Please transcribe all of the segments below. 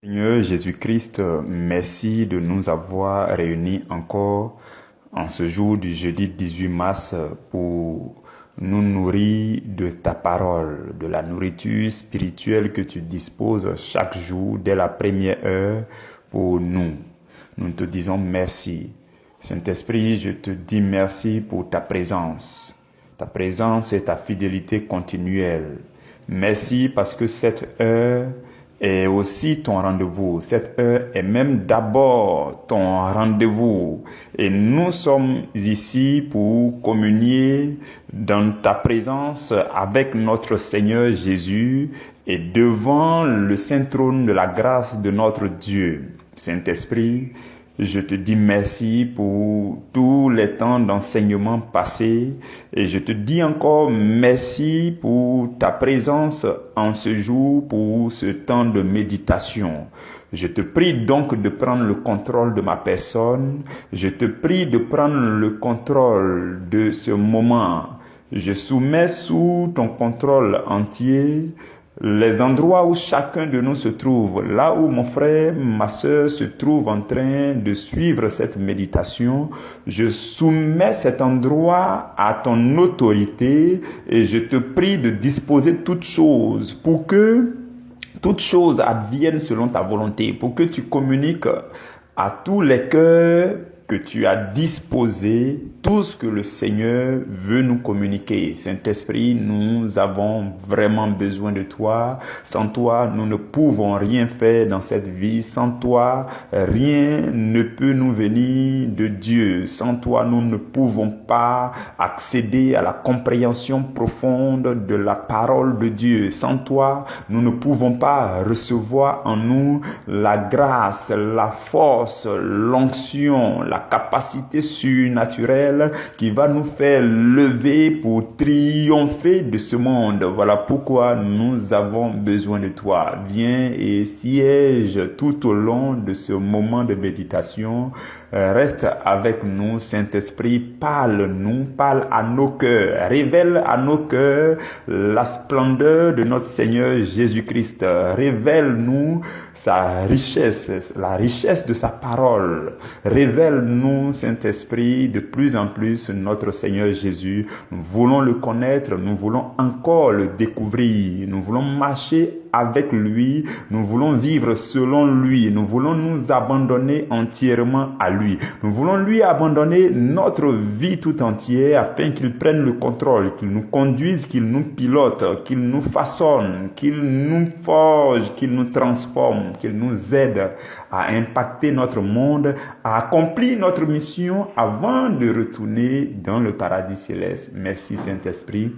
Seigneur Jésus-Christ, merci de nous avoir réunis encore en ce jour du jeudi 18 mars pour nous nourrir de ta parole, de la nourriture spirituelle que tu disposes chaque jour dès la première heure pour nous. Nous te disons merci. Saint-Esprit, je te dis merci pour ta présence et ta fidélité continuelle. Merci parce que cette heure est aussi ton rendez-vous. Cette heure est même d'abord ton rendez-vous. Et nous sommes ici pour communier dans ta présence avec notre Seigneur Jésus et devant le saint trône de la grâce de notre Dieu. Saint-Esprit, je te dis merci pour tous les temps d'enseignement passés et je te dis encore merci pour ta présence en ce jour, pour ce temps de méditation. Je te prie donc de prendre le contrôle de ma personne. Je te prie de prendre le contrôle de ce moment. Je soumets sous ton contrôle entier les endroits où chacun de nous se trouve, là où mon frère, ma soeur se trouve en train de suivre cette méditation, je soumets cet endroit à ton autorité et je te prie de disposer toutes choses pour que toutes choses adviennent selon ta volonté, pour que tu communiques à tous les cœurs que tu as disposé tout ce que le Seigneur veut nous communiquer. Saint-Esprit, nous avons vraiment besoin de toi. Sans toi, nous ne pouvons rien faire dans cette vie. Sans toi, rien ne peut nous venir de Dieu. Sans toi, nous ne pouvons pas accéder à la compréhension profonde de la parole de Dieu. Sans toi, nous ne pouvons pas recevoir en nous la grâce, la force, l'onction, la capacité surnaturelle qui va nous faire lever pour triompher de ce monde. Voilà pourquoi nous avons besoin de toi. Viens et siège tout au long de ce moment de méditation. Reste avec nous, Saint-Esprit. Parle-nous, parle à nos cœurs. Révèle à nos cœurs la splendeur de notre Seigneur Jésus-Christ. Révèle-nous sa richesse, la richesse de sa parole. Révèle-nous, Saint-Esprit, de plus en plus notre Seigneur Jésus. Nous voulons le connaître, nous voulons encore le découvrir. Nous voulons marcher avec lui, nous voulons vivre selon lui, nous voulons nous abandonner entièrement à lui. Nous voulons lui abandonner notre vie tout entière afin qu'il prenne le contrôle, qu'il nous conduise, qu'il nous pilote, qu'il nous façonne, qu'il nous forge, qu'il nous transforme, qu'il nous aide à impacter notre monde, à accomplir notre mission avant de retourner dans le paradis céleste. Merci Saint-Esprit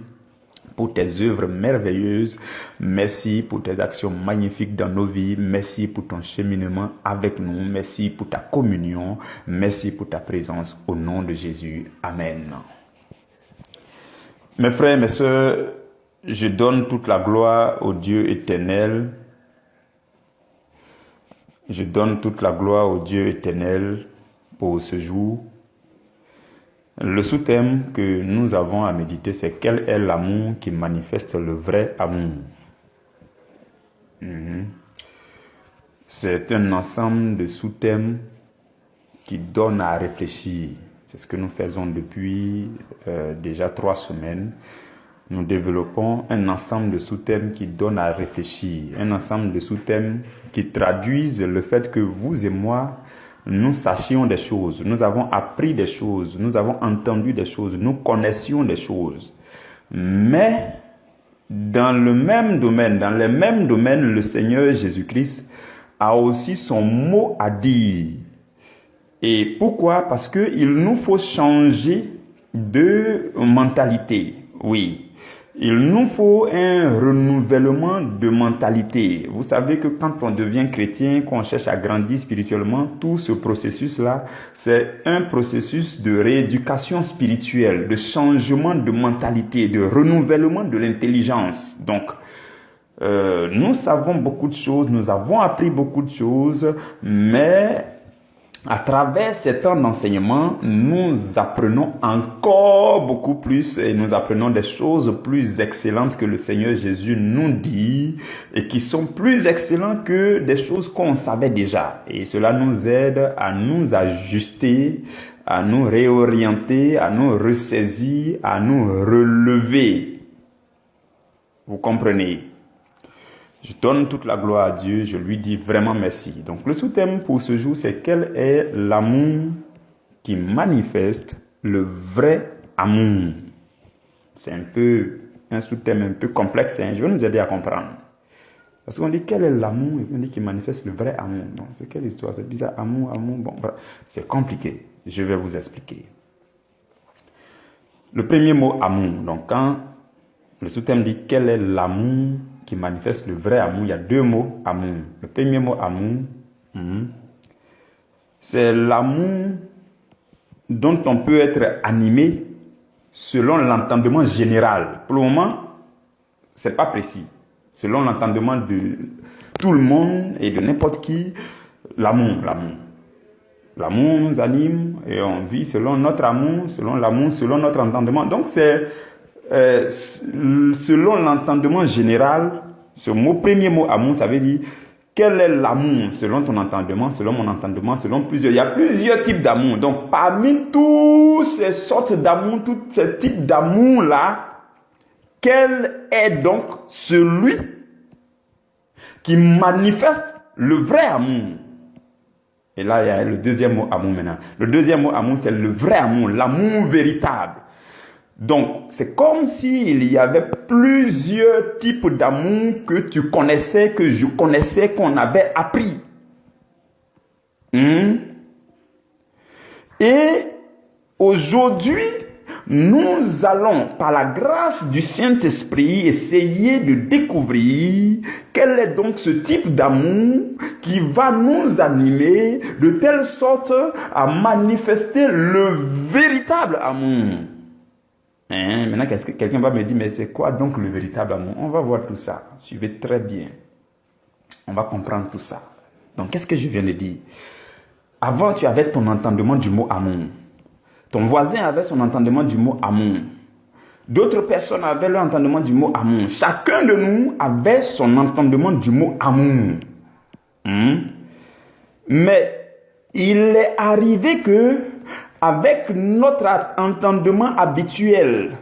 pour tes œuvres merveilleuses. Merci pour tes actions magnifiques dans nos vies. Merci pour ton cheminement avec nous. Merci pour ta communion. Merci pour ta présence au nom de Jésus. Amen. Mes frères et mes sœurs, je donne toute la gloire au Dieu éternel. Je donne toute la gloire au Dieu éternel pour ce jour. Le sous-thème que nous avons à méditer, c'est quel est l'amour qui manifeste le vrai amour. C'est un ensemble de sous-thèmes qui donnent à réfléchir. C'est ce que nous faisons depuis déjà 3 semaines. Nous développons un ensemble de sous-thèmes qui donnent à réfléchir. Un ensemble de sous-thèmes qui traduisent le fait que vous et moi, nous sachions des choses, nous avons appris des choses, nous avons entendu des choses, nous connaissions des choses. Mais dans le même domaine, le Seigneur Jésus-Christ a aussi son mot à dire. Et pourquoi? Parce qu'il nous faut changer de mentalité. Oui. Il nous faut un renouvellement de mentalité. Vous savez que quand on devient chrétien, qu'on cherche à grandir spirituellement, tout ce processus-là, c'est un processus de rééducation spirituelle, de changement de mentalité, de renouvellement de l'intelligence. Donc, nous savons beaucoup de choses, nous avons appris beaucoup de choses, mais à travers ces temps d'enseignement, nous apprenons encore beaucoup plus et nous apprenons des choses plus excellentes que le Seigneur Jésus nous dit et qui sont plus excellentes que des choses qu'on savait déjà. Et cela nous aide à nous ajuster, à nous réorienter, à nous ressaisir, à nous relever. Vous comprenez? Je donne toute la gloire à Dieu, je lui dis vraiment merci. Donc le sous-thème pour ce jour, c'est quel est l'amour qui manifeste le vrai amour. C'est un sous-thème un peu complexe, hein? Je vais nous aider à comprendre. Parce qu'on dit quel est l'amour et on dit qui manifeste le vrai amour. Donc c'est quelle histoire? C'est bizarre, amour, bon, c'est compliqué. Je vais vous expliquer. Le premier mot amour. Donc quand le sous-thème dit quel est l'amour qui manifeste le vrai amour, il y a deux mots amour. Le premier mot amour, c'est l'amour dont on peut être animé selon l'entendement général. Pour le moment, c'est pas précis. Selon l'entendement de tout le monde et de n'importe qui, l'amour. L'amour nous anime et on vit selon notre amour, selon notre entendement. Donc c'est selon l'entendement général, ce premier mot amour, ça veut dire quel est l'amour selon ton entendement, selon mon entendement, selon plusieurs. Il y a plusieurs types d'amour. Donc parmi toutes ces sortes d'amour, tous ces types d'amour-là, quel est donc celui qui manifeste le vrai amour? Et là, il y a le deuxième mot amour maintenant. Le deuxième mot amour, c'est le vrai amour, l'amour véritable. Donc, c'est comme s'il y avait plusieurs types d'amour que tu connaissais, que je connaissais, qu'on avait appris. Et aujourd'hui, nous allons, par la grâce du Saint-Esprit, essayer de découvrir quel est donc ce type d'amour qui va nous animer de telle sorte à manifester le véritable amour. Maintenant, quelqu'un va me dire, mais c'est quoi donc le véritable amour? On va voir tout ça. Suivez très bien. On va comprendre tout ça. Donc, qu'est-ce que je viens de dire? Avant, tu avais ton entendement du mot amour. Ton voisin avait son entendement du mot amour. D'autres personnes avaient leur entendement du mot amour. Chacun de nous avait son entendement du mot amour. Mais il est arrivé que, avec notre entendement habituel,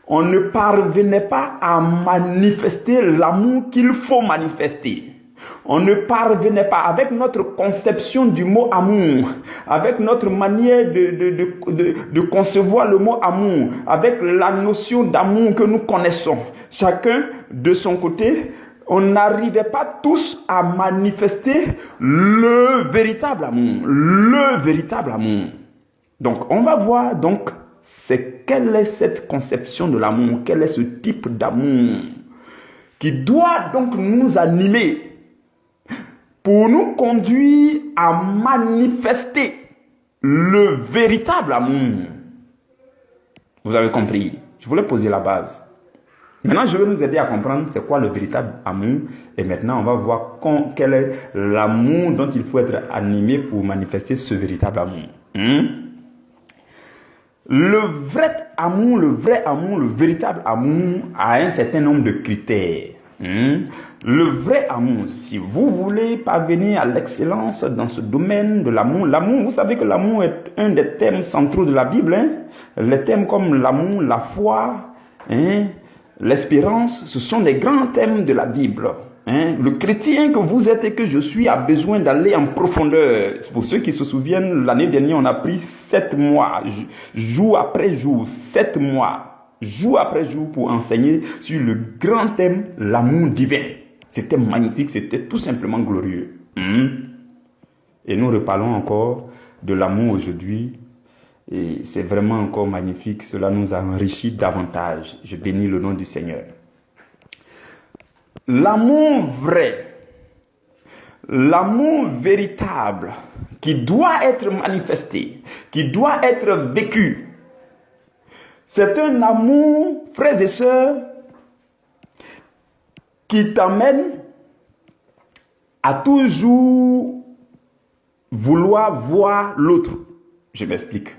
on ne parvenait pas à manifester l'amour qu'il faut manifester. On ne parvenait pas, avec notre conception du mot amour, avec notre manière de concevoir le mot amour, avec la notion d'amour que nous connaissons, chacun de son côté, on n'arrivait pas tous à manifester le véritable amour. Le véritable amour. Donc, on va voir donc quelle est cette conception de l'amour, quel est ce type d'amour qui doit donc nous animer pour nous conduire à manifester le véritable amour. Vous avez compris? Je voulais poser la base. Maintenant, je vais nous aider à comprendre c'est quoi le véritable amour. Et maintenant, on va voir quel est l'amour dont il faut être animé pour manifester ce véritable amour. Le vrai amour, le véritable amour a un certain nombre de critères. Le vrai amour, si vous voulez parvenir à l'excellence dans ce domaine de l'amour, vous savez que l'amour est un des thèmes centraux de la Bible. Les thèmes comme l'amour, la foi, l'espérance, ce sont les grands thèmes de la Bible. Le chrétien que vous êtes et que je suis a besoin d'aller en profondeur. Pour ceux qui se souviennent, l'année dernière, on a pris 7 mois, jour après jour, 7 mois. Jour après jour pour enseigner sur le grand thème, l'amour divin. C'était magnifique, c'était tout simplement glorieux. Et nous reparlons encore de l'amour aujourd'hui. Et c'est vraiment encore magnifique, cela nous a enrichis davantage. Je bénis le nom du Seigneur. L'amour vrai, l'amour véritable, qui doit être manifesté, qui doit être vécu, c'est un amour, frères et sœurs, qui t'amène à toujours vouloir voir l'autre. Je m'explique.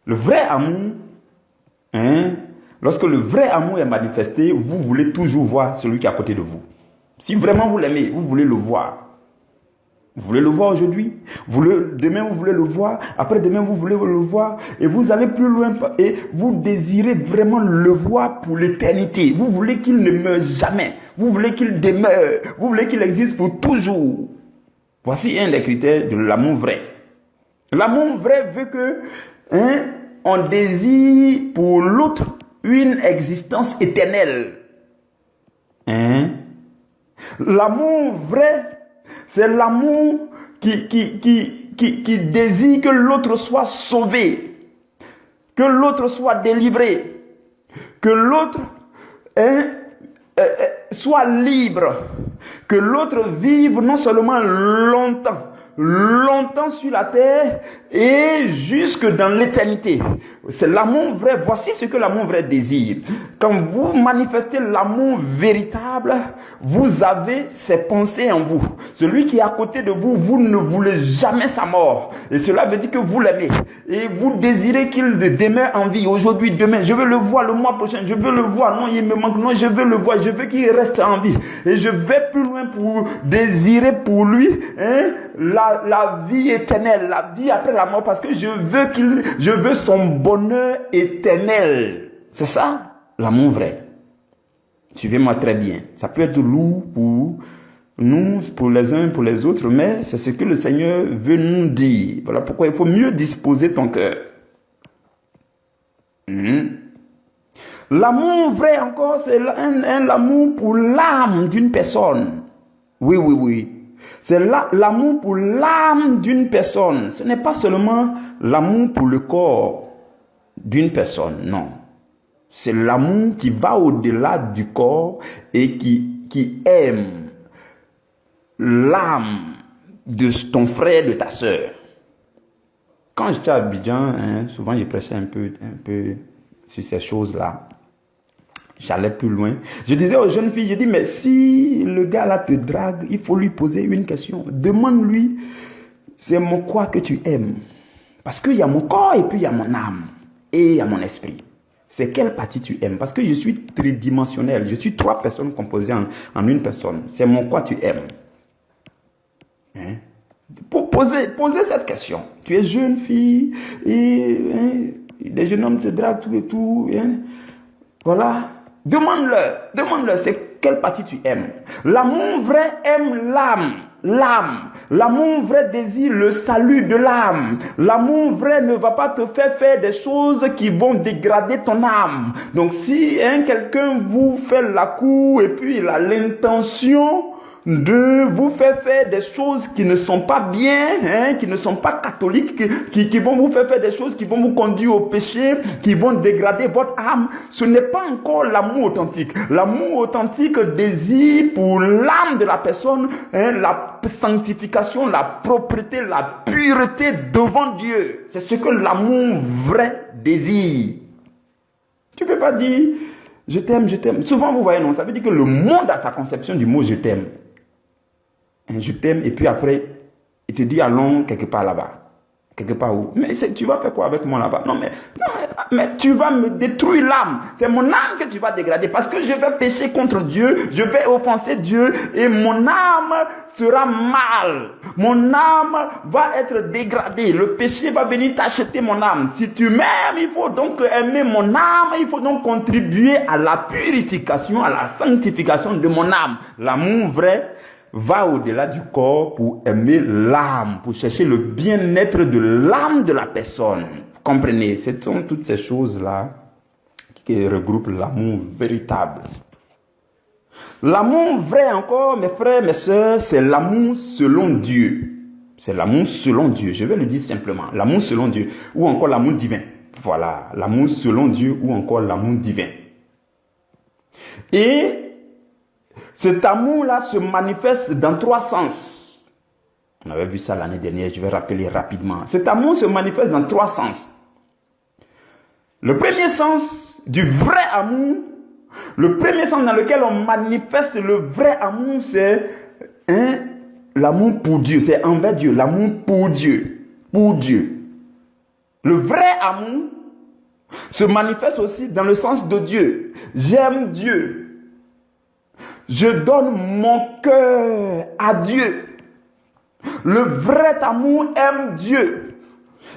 Le vrai amour, lorsque le vrai amour est manifesté, vous voulez toujours voir celui qui est à côté de vous. Si vraiment vous l'aimez, vous voulez le voir. Vous voulez le voir aujourd'hui, demain vous voulez le voir, après-demain vous voulez le voir, et vous allez plus loin et vous désirez vraiment le voir pour l'éternité. Vous voulez qu'il ne meure jamais, vous voulez qu'il demeure, vous voulez qu'il existe pour toujours. Voici un des critères de l'amour vrai. L'amour vrai veut que on désire pour l'autre une existence éternelle. L'amour vrai, c'est l'amour qui désire que l'autre soit sauvé, que l'autre soit délivré, que l'autre soit libre, que l'autre vive non seulement longtemps sur la terre et jusque dans l'éternité. C'est l'amour vrai. Voici ce que l'amour vrai désire. Quand vous manifestez l'amour véritable, vous avez ses pensées en vous. Celui qui est à côté de vous, vous ne voulez jamais sa mort. Et cela veut dire que vous l'aimez. Et vous désirez qu'il demeure en vie. Aujourd'hui, demain, je veux le voir le mois prochain. Je veux le voir. Non, il me manque. Non, je veux le voir. Je veux qu'il reste en vie. Et je vais plus loin pour désirer pour lui la vie éternelle, la vie après la mort, parce que je veux son bonheur éternel. C'est ça, l'amour vrai. Suivez-moi très bien. Ça peut être lourd pour nous, pour les uns, pour les autres, mais c'est ce que le Seigneur veut nous dire. Voilà pourquoi il faut mieux disposer ton cœur. L'amour vrai encore, c'est l'amour pour l'âme d'une personne. Oui. C'est l'amour pour l'âme d'une personne. Ce n'est pas seulement l'amour pour le corps d'une personne, non. C'est l'amour qui va au-delà du corps et qui aime l'âme de ton frère, de ta sœur. Quand j'étais à Abidjan, souvent je prêchais un peu sur ces choses-là. J'allais plus loin. Je disais aux jeunes filles, je dis, mais si le gars là te drague, il faut lui poser une question. Demande-lui, c'est mon quoi que tu aimes? Parce qu'il y a mon corps et puis il y a mon âme et il y a mon esprit. C'est quelle partie tu aimes? Parce que je suis tridimensionnel. Je suis 3 personnes composées en une personne. C'est mon quoi tu aimes? Pour poser cette question. Tu es jeune fille et des jeunes hommes te draguent tout et tout. Voilà. Demande-leur, c'est quelle partie tu aimes. L'amour vrai aime l'âme. L'amour vrai désire le salut de l'âme. L'amour vrai ne va pas te faire des choses qui vont dégrader ton âme. Donc si quelqu'un vous fait la cour et puis il a l'intention de vous faire des choses qui ne sont pas bien, qui ne sont pas catholiques, qui vont vous faire des choses qui vont vous conduire au péché, qui vont dégrader votre âme, ce n'est pas encore l'amour authentique. L'amour authentique désire pour l'âme de la personne la sanctification, la propreté, la pureté devant Dieu. C'est ce que l'amour vrai désire. Tu ne peux pas dire je t'aime, je t'aime. Souvent vous voyez, non, ça veut dire que le monde a sa conception du mot je t'aime. Je t'aime et puis après, il te dit allons quelque part là-bas. Quelque part où? Mais tu vas faire quoi avec moi là-bas? Non, mais tu vas me détruire l'âme. C'est mon âme que tu vas dégrader parce que je vais pécher contre Dieu, je vais offenser Dieu et mon âme sera mal. Mon âme va être dégradée. Le péché va venir t'acheter mon âme. Si tu m'aimes, il faut donc aimer mon âme. Il faut donc contribuer à la purification, à la sanctification de mon âme. L'amour vrai va au-delà du corps pour aimer l'âme, pour chercher le bien-être de l'âme de la personne. Comprenez, ce sont toutes ces choses-là qui regroupent l'amour véritable. L'amour vrai encore, mes frères, mes sœurs, c'est l'amour selon Dieu. C'est l'amour selon Dieu, je vais le dire simplement. L'amour selon Dieu, ou encore l'amour divin. Voilà, l'amour selon Dieu, ou encore l'amour divin. Et cet amour-là se manifeste dans 3 sens. On avait vu ça l'année dernière, je vais rappeler rapidement. Cet amour se manifeste dans 3 sens. Le premier sens du vrai amour, le premier sens dans lequel on manifeste le vrai amour, c'est l'amour pour Dieu, c'est envers Dieu, l'amour pour Dieu, pour Dieu. Le vrai amour se manifeste aussi dans le sens de Dieu. J'aime Dieu. Je donne mon cœur à Dieu. Le vrai amour aime Dieu.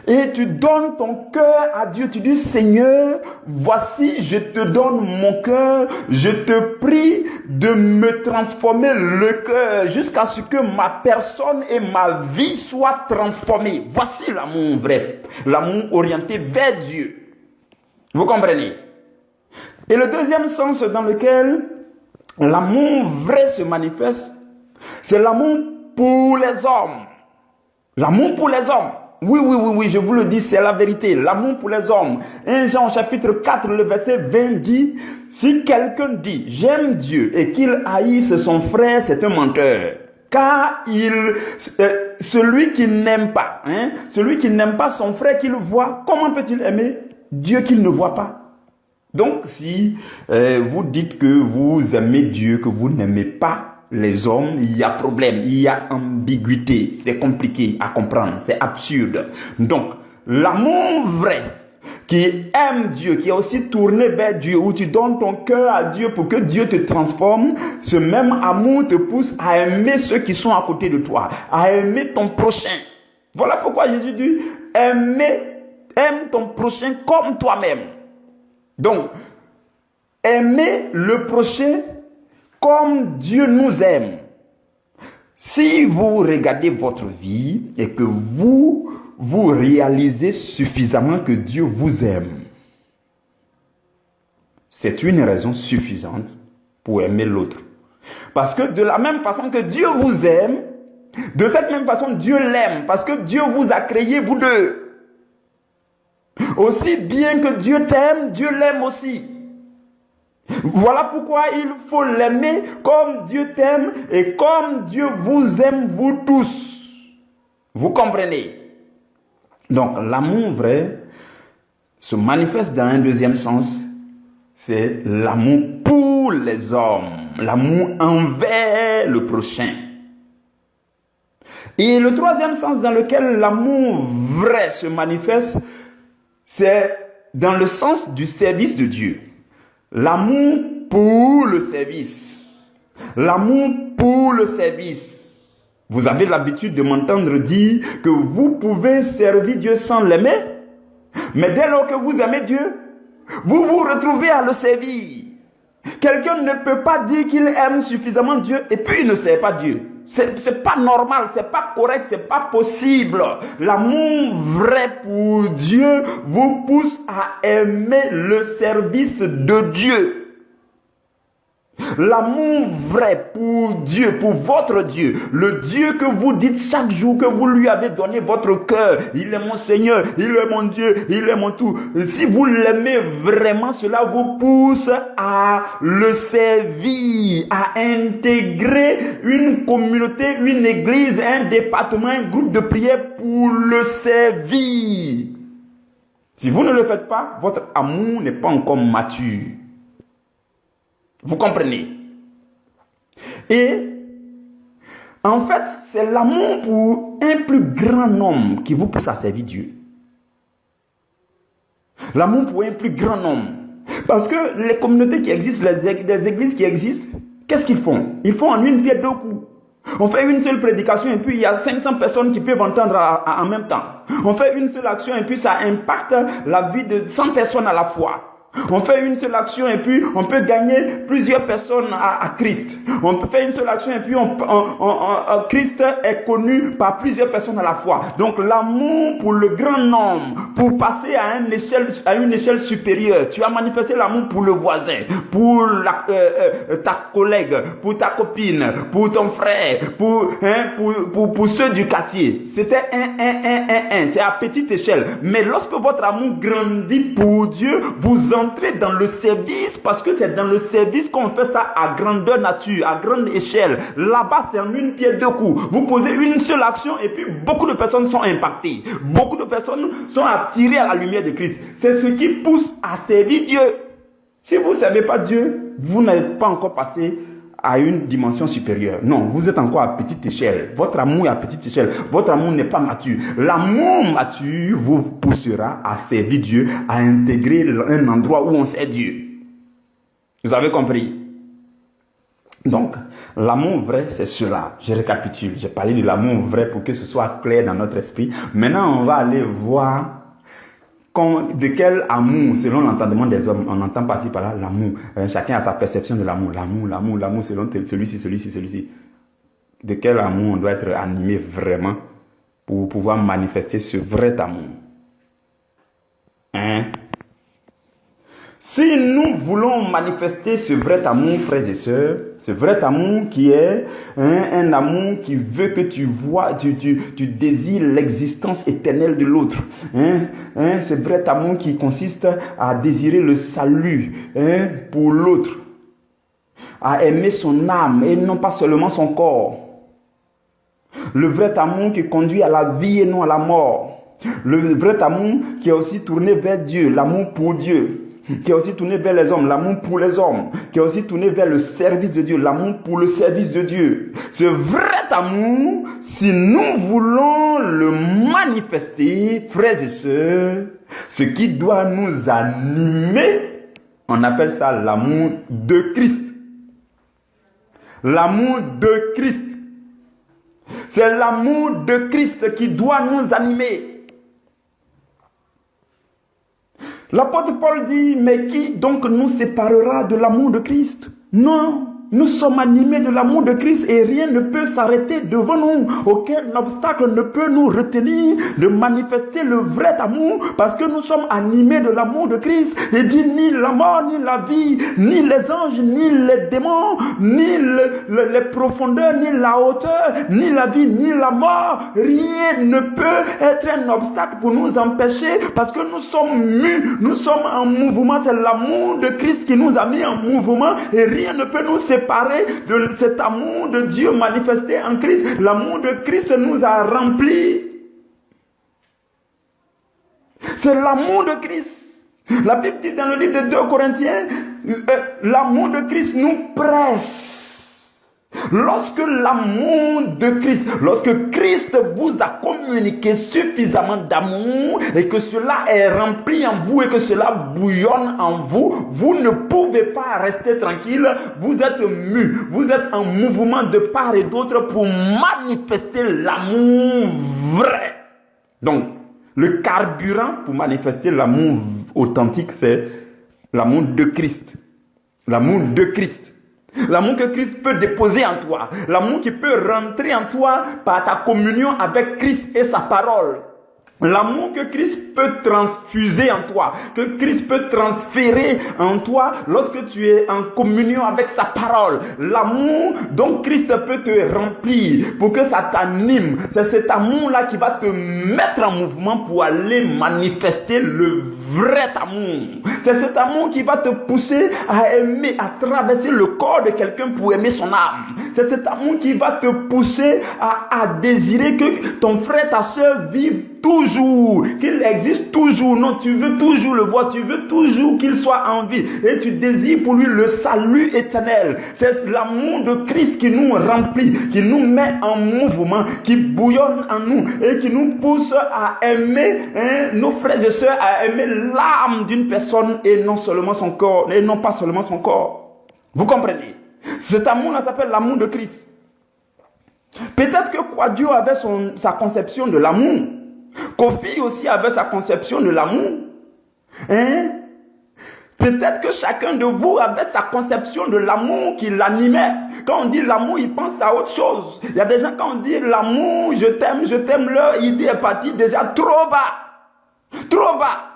Et tu donnes ton cœur à Dieu. Tu dis, Seigneur, voici, je te donne mon cœur. Je te prie de me transformer le cœur jusqu'à ce que ma personne et ma vie soient transformées. Voici l'amour vrai. L'amour orienté vers Dieu. Vous comprenez? Et le deuxième sens dans lequel l'amour vrai se manifeste, c'est l'amour pour les hommes. L'amour pour les hommes. Oui, je vous le dis, c'est la vérité. L'amour pour les hommes. 1 Jean chapitre 4, le verset 20 dit, si quelqu'un dit, j'aime Dieu et qu'il haïsse son frère, c'est un menteur. Car celui qui n'aime pas, celui qui n'aime pas son frère qu'il voit, comment peut-il aimer Dieu qu'il ne voit pas? Donc, si vous dites que vous aimez Dieu, que vous n'aimez pas les hommes, il y a problème, il y a ambiguïté, c'est compliqué à comprendre, c'est absurde. Donc, l'amour vrai qui aime Dieu, qui est aussi tourné vers Dieu, où tu donnes ton cœur à Dieu pour que Dieu te transforme, ce même amour te pousse à aimer ceux qui sont à côté de toi, à aimer ton prochain. Voilà pourquoi Jésus dit, aime ton prochain comme toi-même. Donc, aimer le prochain comme Dieu nous aime. Si vous regardez votre vie et que vous réalisez suffisamment que Dieu vous aime, c'est une raison suffisante pour aimer l'autre. Parce que de la même façon que Dieu vous aime, de cette même façon Dieu l'aime. Parce que Dieu vous a créé, vous deux. Aussi bien que Dieu t'aime, Dieu l'aime aussi. Voilà pourquoi il faut l'aimer comme Dieu t'aime et comme Dieu vous aime, vous tous. Vous comprenez? Donc, l'amour vrai se manifeste dans un deuxième sens. C'est l'amour pour les hommes, l'amour envers le prochain. Et le troisième sens dans lequel l'amour vrai se manifeste, c'est dans le sens du service de Dieu. L'amour pour le service. L'amour pour le service. Vous avez l'habitude de m'entendre dire que vous pouvez servir Dieu sans l'aimer. Mais dès lors que vous aimez Dieu, vous vous retrouvez à le servir. Quelqu'un ne peut pas dire qu'il aime suffisamment Dieu et puis il ne sert pas Dieu. C'est pas normal, c'est pas correct, c'est pas possible. L'amour vrai pour Dieu vous pousse à aimer le service de Dieu. L'amour vrai pour Dieu, pour votre Dieu, le Dieu que vous dites chaque jour que vous lui avez donné votre cœur, il est mon Seigneur, il est mon Dieu, il est mon tout. Si vous l'aimez vraiment, cela vous pousse à le servir, à intégrer une communauté, une église, un département, un groupe de prière pour le servir. Si vous ne le faites pas, votre amour n'est pas encore mature. Vous comprenez? Et en fait, c'est l'amour pour un plus grand nombre qui vous pousse à servir Dieu. L'amour pour un plus grand nombre. Parce que les communautés qui existent, les églises qui existent, qu'est-ce qu'ils font? Ils font en une pierre deux coups. On fait une seule prédication et puis il y a 500 personnes qui peuvent entendre en même temps. On fait une seule action et puis ça impacte la vie de 100 personnes à la fois. On fait une seule action et puis on peut gagner plusieurs personnes à Christ. On peut faire une seule action et puis Christ est connu par plusieurs personnes à la fois. Donc l'amour pour le grand nombre, pour passer à une échelle supérieure. Tu as manifesté l'amour pour le voisin, pour ta collègue, pour ta copine, pour ton frère, pour ceux du quartier. C'était c'est à petite échelle. Mais lorsque votre amour grandit pour Dieu, vous entrez dans le service, parce que c'est dans le service qu'on fait ça à grandeur nature, à grande échelle. Là-bas, c'est en une pierre deux coups. Vous posez une seule action et puis beaucoup de personnes sont impactées. Beaucoup de personnes sont attirées à la lumière de Christ. C'est ce qui pousse à servir Dieu. Si vous ne savez pas Dieu, vous n'avez pas encore passé à une dimension supérieure. Non, vous êtes encore à petite échelle. Votre amour est à petite échelle. Votre amour n'est pas mature. L'amour mature vous poussera à servir Dieu, à intégrer un endroit où on sert Dieu. Vous avez compris? Donc, l'amour vrai, c'est cela. Je récapitule. J'ai parlé de l'amour vrai pour que ce soit clair dans notre esprit. Maintenant, on va aller voir de quel amour, selon l'entendement des hommes, on entend par-ci par-là l'amour. Chacun a sa perception de l'amour. L'amour, selon celui-ci. De quel amour on doit être animé vraiment pour pouvoir manifester ce vrai amour. Hein? Si nous voulons manifester ce vrai amour, frères et sœurs, ce vrai amour qui est un amour qui veut que tu vois, tu désires l'existence éternelle de l'autre. Ce vrai amour qui consiste à désirer le salut pour l'autre, à aimer son âme et non pas seulement son corps. Le vrai amour qui conduit à la vie et non à la mort. Le vrai amour qui est aussi tourné vers Dieu, l'amour pour Dieu. Qui est aussi tourné vers les hommes, l'amour pour les hommes, qui est aussi tourné vers le service de Dieu, l'amour pour le service de Dieu. Ce vrai amour, si nous voulons le manifester, frères et sœurs, ce qui doit nous animer, on appelle ça l'amour de Christ. L'amour de Christ. C'est l'amour de Christ qui doit nous animer. L'apôtre Paul dit, mais qui donc nous séparera de l'amour de Christ? Non, nous sommes animés de l'amour de Christ et rien ne peut s'arrêter devant nous. Aucun obstacle ne peut nous retenir de manifester le vrai amour parce que nous sommes animés de l'amour de Christ. Il dit ni la mort, ni la vie, ni les anges, ni les démons, ni les profondeurs, ni la hauteur, ni la vie, ni la mort. Rien ne peut être un obstacle pour nous empêcher parce que nous sommes mus, nous sommes en mouvement. C'est l'amour de Christ qui nous a mis en mouvement et rien ne peut nous séparer de cet amour de Dieu manifesté en Christ. L'amour de Christ nous a remplis. C'est l'amour de Christ. La Bible dit dans le livre de 2 Corinthiens, l'amour de Christ nous presse. Lorsque l'amour de Christ, lorsque Christ vous a communiqué suffisamment d'amour et que cela est rempli en vous et que cela bouillonne en vous, vous ne pouvez pas rester tranquille, vous êtes mu, vous êtes en mouvement de part et d'autre pour manifester l'amour vrai. Donc, le carburant pour manifester l'amour authentique, c'est l'amour de Christ. L'amour de Christ. L'amour que Christ peut déposer en toi. L'amour qui peut rentrer en toi par ta communion avec Christ et sa parole. L'amour que Christ peut transfuser en toi, que Christ peut transférer en toi lorsque tu es en communion avec sa parole. L'amour dont Christ peut te remplir pour que ça t'anime. C'est cet amour-là qui va te mettre en mouvement pour aller manifester le vrai amour. C'est cet amour qui va te pousser à aimer, à traverser le corps de quelqu'un pour aimer son âme. C'est cet amour qui va te pousser à désirer que ton frère, ta soeur vivent toujours, qu'il existe toujours. Non, tu veux toujours le voir, tu veux toujours qu'il soit en vie et tu désires pour lui le salut éternel. C'est l'amour de Christ qui nous remplit, qui nous met en mouvement, qui bouillonne en nous et qui nous pousse à aimer nos frères et sœurs, à aimer l'âme d'une personne et non seulement son corps, et non pas seulement son corps. Vous comprenez? Cet amour-là s'appelle l'amour de Christ. Peut-être que Quadio avait sa conception de l'amour. Kofi aussi avait sa conception de l'amour. Peut-être que chacun de vous avait sa conception de l'amour qui l'animait. Quand on dit l'amour, il pense à autre chose. Il y a des gens, quand on dit l'amour, je t'aime, leur idée est partie déjà trop bas. Trop bas.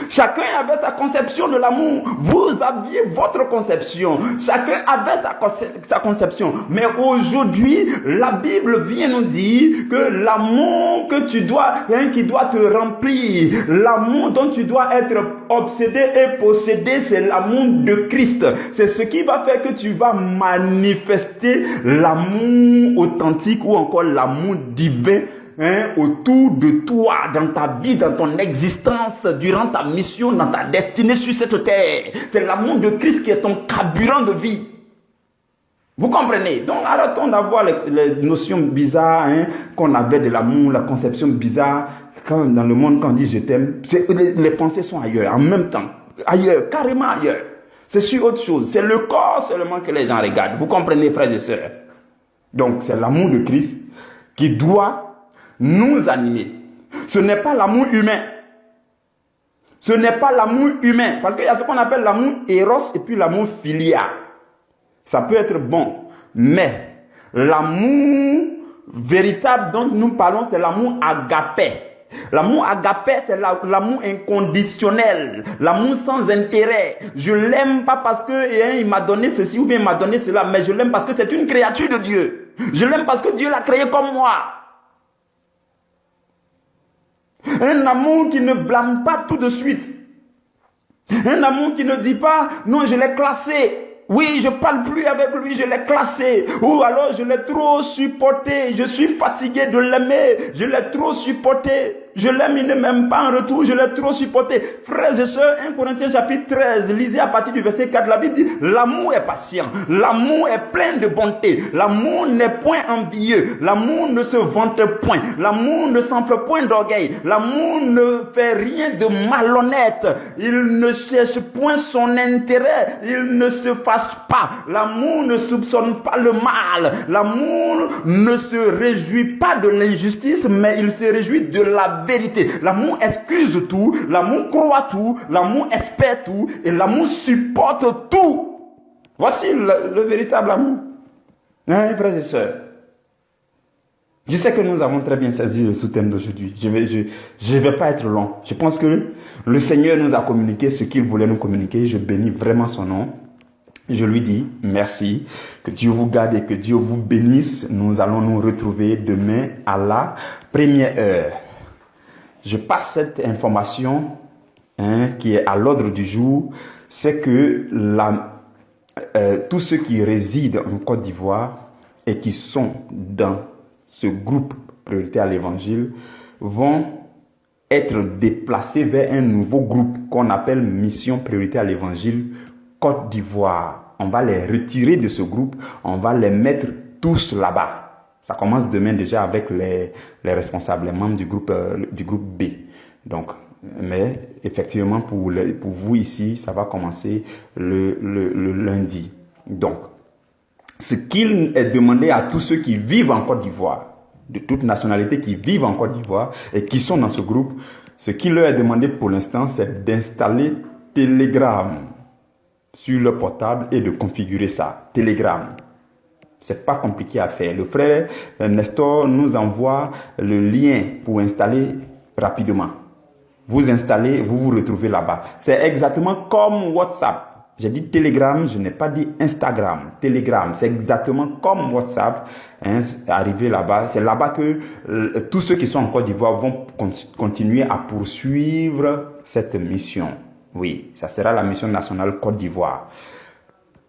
Chacun avait sa conception de l'amour. Vous aviez votre conception. Chacun avait sa conception. Mais aujourd'hui, la Bible vient nous dire que l'amour que tu dois, qui doit te remplir, l'amour dont tu dois être obsédé et possédé, c'est l'amour de Christ. C'est ce qui va faire que tu vas manifester l'amour authentique ou encore l'amour divin autour de toi, dans ta vie, dans ton existence, durant ta mission, dans ta destinée sur cette terre. C'est l'amour de Christ qui est ton carburant de vie. Vous comprenez? Donc arrêtons d'avoir les notions bizarres qu'on avait de l'amour, la conception bizarre. Quand dans le monde, quand on dit je t'aime, les pensées sont ailleurs, en même temps. Ailleurs, carrément ailleurs. C'est sur autre chose. C'est le corps seulement que les gens regardent. Vous comprenez, frères et sœurs? Donc c'est l'amour de Christ qui doit nous animer. Ce n'est pas l'amour humain. Ce n'est pas l'amour humain. Parce qu'il y a ce qu'on appelle l'amour éros et puis l'amour philia. Ça peut être bon. Mais l'amour véritable dont nous parlons, c'est l'amour agapé. L'amour agapé, c'est l'amour inconditionnel. L'amour sans intérêt. Je l'aime pas parce que il m'a donné ceci ou bien il m'a donné cela. Mais je l'aime parce que c'est une créature de Dieu. Je l'aime parce que Dieu l'a créé comme moi. Un amour qui ne blâme pas tout de suite. Un amour qui ne dit pas, non, je l'ai classé. Oui, je ne parle plus avec lui, je l'ai classé. Ou alors je l'ai trop supporté. Je suis fatigué de l'aimer. Je l'ai trop supporté. Je l'aime, il ne m'aime pas en retour. Je l'ai trop supporté. Frères et sœurs, 1 Corinthiens chapitre 13, lisez à partir du verset 4. La Bible dit, l'amour est patient. L'amour est plein de bonté. L'amour n'est point envieux. L'amour ne se vante point. L'amour ne s'enfle point d'orgueil. L'amour ne fait rien de malhonnête. Il ne cherche point son intérêt. Il ne se fâche pas. L'amour ne soupçonne pas le mal. L'amour ne se réjouit pas de l'injustice, mais il se réjouit de la vérité. L'amour excuse tout. L'amour croit tout. L'amour espère tout. Et l'amour supporte tout. Voici le véritable amour. Hein, frères et sœurs? Je sais que nous avons très bien saisi le sous-thème d'aujourd'hui. Je vais pas être long. Je pense que le Seigneur nous a communiqué ce qu'il voulait nous communiquer. Je bénis vraiment son nom. Je lui dis merci, que Dieu vous garde et que Dieu vous bénisse. Nous allons nous retrouver demain à la première heure. Je passe cette information qui est à l'ordre du jour. C'est que tous ceux qui résident en Côte d'Ivoire et qui sont dans ce groupe priorité à l'évangile vont être déplacés vers un nouveau groupe qu'on appelle Mission priorité à l'évangile Côte d'Ivoire. On va les retirer de ce groupe, on va les mettre tous là-bas. Ça commence demain déjà avec les responsables, les membres du groupe B. Donc, mais effectivement pour vous ici, ça va commencer le lundi. Donc, ce qu'il est demandé à tous ceux qui vivent en Côte d'Ivoire, de toute nationalité qui vivent en Côte d'Ivoire et qui sont dans ce groupe, ce qu'il leur est demandé pour l'instant, c'est d'installer Telegram sur le portable et de configurer ça. Telegram. C'est pas compliqué à faire. Le frère Nestor nous envoie le lien pour installer rapidement. Vous installez, vous vous retrouvez là-bas. C'est exactement comme WhatsApp. J'ai dit Telegram, je n'ai pas dit Instagram. Telegram, c'est exactement comme WhatsApp. Arrivé là-bas, c'est là-bas que tous ceux qui sont en Côte d'Ivoire vont continuer à poursuivre cette mission. Oui, ça sera la mission nationale Côte d'Ivoire.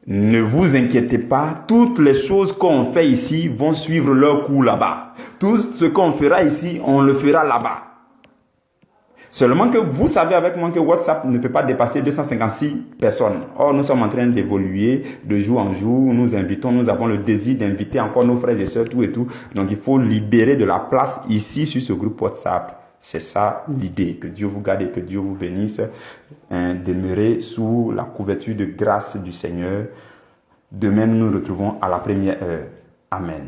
Ne vous inquiétez pas, toutes les choses qu'on fait ici vont suivre leur cours là-bas. Tout ce qu'on fera ici, on le fera là-bas. Seulement que vous savez avec moi que WhatsApp ne peut pas dépasser 256 personnes. Or, nous sommes en train d'évoluer de jour en jour. Nous invitons, nous avons le désir d'inviter encore nos frères et sœurs, tout et tout. Donc, il faut libérer de la place ici sur ce groupe WhatsApp. C'est ça l'idée. Que Dieu vous garde et que Dieu vous bénisse. Demeurez sous la couverture de grâce du Seigneur. Demain, nous nous retrouvons à la première heure. Amen.